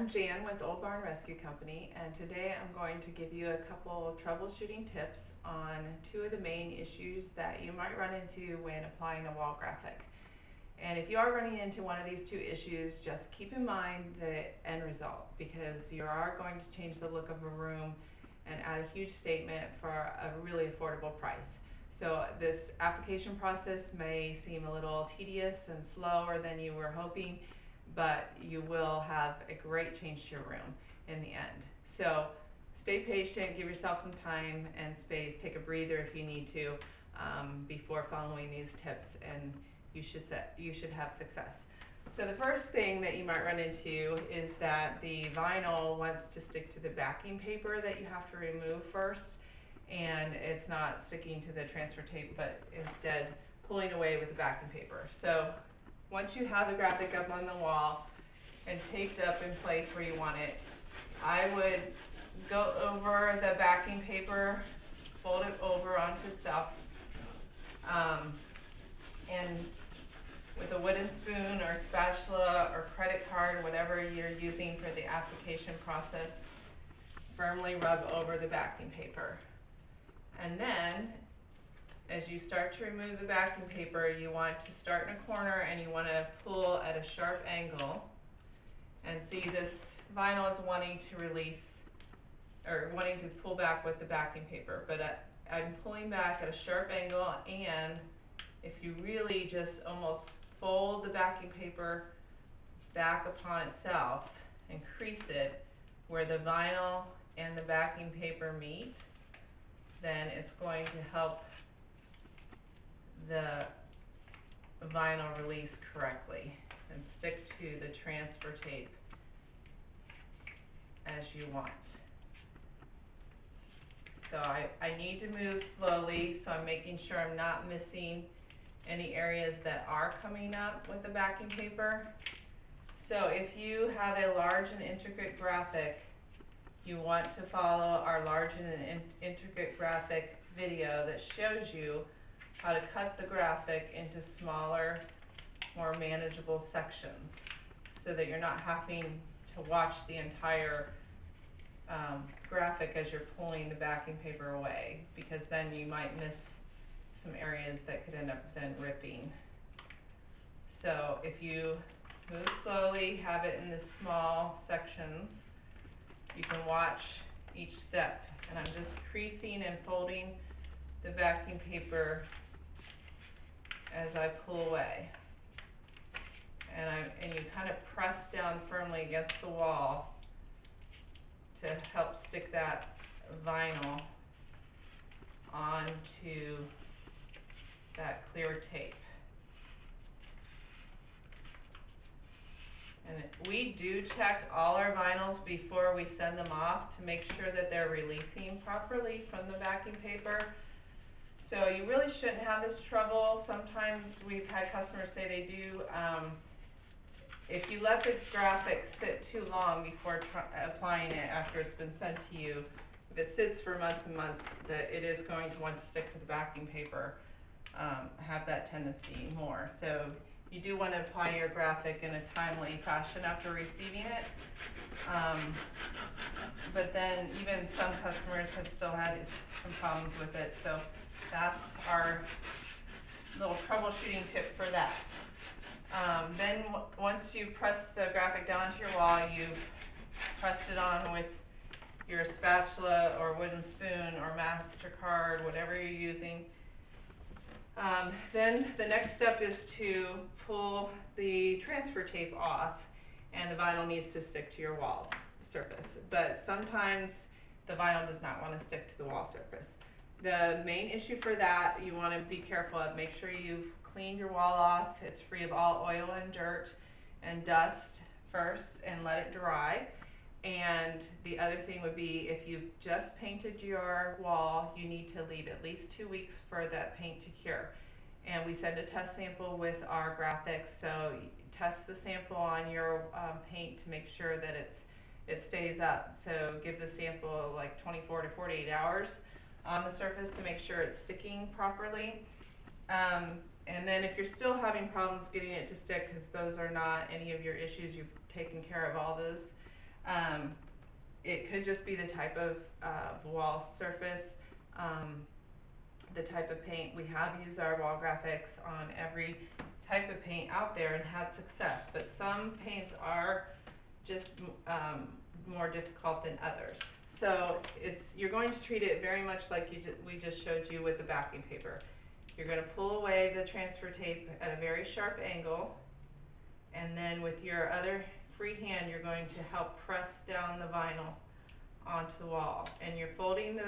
Jan with Old Barn Rescue Company, and today I'm going to give you a couple troubleshooting tips on two of the main issues that you might run into when applying a wall graphic. And if you are running into one of these two issues, just keep in mind the end result, because you are going to change the look of a room and add a huge statement for a really affordable price. So this application process may seem a little tedious and slower than you were hoping, but you will have a great change to your room in the end. So stay patient, give yourself some time and space, take a breather if you need to before following these tips, and you should have success. So the first thing that you might run into is that the vinyl wants to stick to the backing paper that you have to remove first, and it's not sticking to the transfer tape, but instead pulling away with the backing paper. So once you have the graphic up on the wall and taped up in place where you want it, I would go over the backing paper, fold it over onto itself, and with a wooden spoon or spatula or credit card, whatever you're using for the application process, firmly rub over the backing paper. And then, as you start to remove the backing paper, you want to start in a corner and you want to pull at a sharp angle. And see, this vinyl is wanting to release, or wanting to pull back with the backing paper, but I'm pulling back at a sharp angle, and if you really just almost fold the backing paper back upon itself and crease it where the vinyl and the backing paper meet, then it's going to help the vinyl release correctly and stick to the transfer tape as you want. So I need to move slowly, so I'm making sure I'm not missing any areas that are coming up with the backing paper. So if you have a large and intricate graphic, you want to follow our large and intricate graphic video that shows you how to cut the graphic into smaller, more manageable sections, so that you're not having to watch the entire graphic as you're pulling the backing paper away, because then you might miss some areas that could end up then ripping. So if you move slowly, have it in the small sections, you can watch each step. And I'm just creasing and folding the backing paper as I pull away. And you kind of press down firmly against the wall to help stick that vinyl onto that clear tape. And we do check all our vinyls before we send them off to make sure that they're releasing properly from the backing paper. So you really shouldn't have this trouble. Sometimes we've had customers say they do. If you let the graphic sit too long before applying it after it's been sent to you, if it sits for months and months, that it is going to want to stick to the backing paper, have that tendency more. So you do want to apply your graphic in a timely fashion after receiving it. But then even some customers have still had some problems with it. So that's our little troubleshooting tip for that. Then once you've pressed the graphic down to your wall, you've pressed it on with your spatula or wooden spoon or MasterCard, whatever you're using. Then the next step is to pull the transfer tape off, and the vinyl needs to stick to your wall surface. But sometimes the vinyl does not want to stick to the wall surface. The main issue for that, you want to be careful of, make sure you've cleaned your wall off, it's free of all oil and dirt and dust first, and let it dry. And the other thing would be, if you've just painted your wall, you need to leave at least 2 weeks for that paint to cure. And we send a test sample with our graphics, so test the sample on your paint to make sure that it stays up. So give the sample like 24 to 48 hours on the surface to make sure it's sticking properly. And then if you're still having problems getting it to stick, because those are not any of your issues, you've taken care of all those, It could just be the type of wall surface, the type of paint. We have used our wall graphics on every type of paint out there and had success, but some paints are just more difficult than others. So you're going to treat it very much like we just showed you with the backing paper. You're going to pull away the transfer tape at a very sharp angle, and then with your other free hand you're going to help press down the vinyl onto the wall, and you're folding the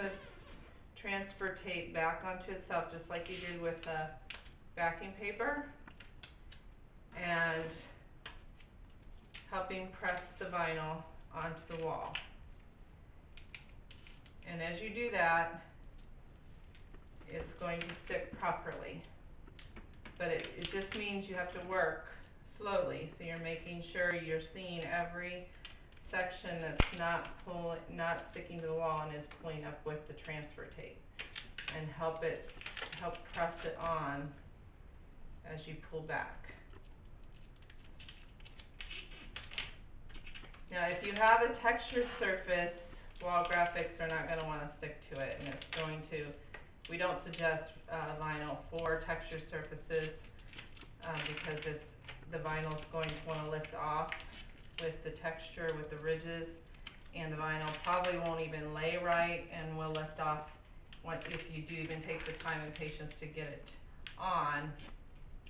transfer tape back onto itself just like you did with the backing paper, and helping press the vinyl onto the wall. And as you do that, it's going to stick properly. But it just means you have to work slowly, so you're making sure you're seeing every section that's not sticking to the wall and is pulling up with the transfer tape, and help press it on as you pull back. Now if you have a textured surface, wall graphics are not going to want to stick to it, and we don't suggest vinyl for textured surfaces because the vinyl is going to want to lift off with the texture, with the ridges, and the vinyl probably won't even lay right and will lift off if you do even take the time and patience to get it on.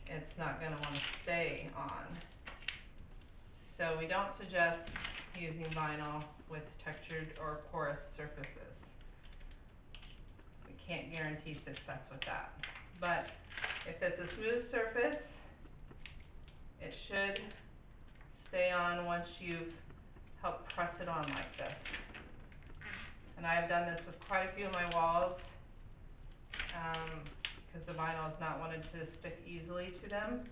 It's not going to want to stay on. So we don't suggest using vinyl with textured or porous surfaces. We can't guarantee success with that. But if it's a smooth surface, it should stay on once you've helped press it on like this. And I've done this with quite a few of my walls because the vinyl is not wanted to stick easily to them.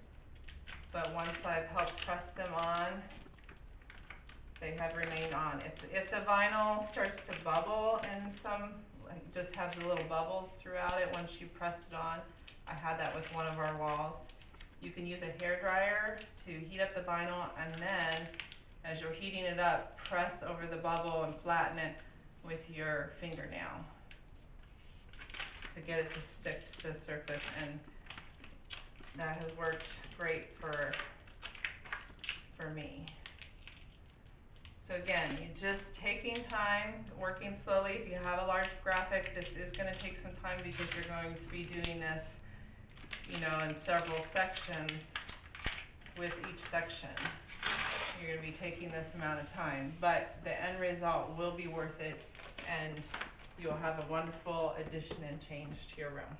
But once I've helped press them on, they have remained on. If the vinyl starts to bubble and just has the little bubbles throughout it once you pressed it on, I had that with one of our walls. You can use a hairdryer to heat up the vinyl, and then as you're heating it up, press over the bubble and flatten it with your fingernail to get it to stick to the surface, and that has worked great for me. So again, you're just taking time, working slowly. If you have a large graphic, this is going to take some time because you're going to be doing this, in several sections. With each section, you're going to be taking this amount of time, but the end result will be worth it, and you'll have a wonderful addition and change to your room.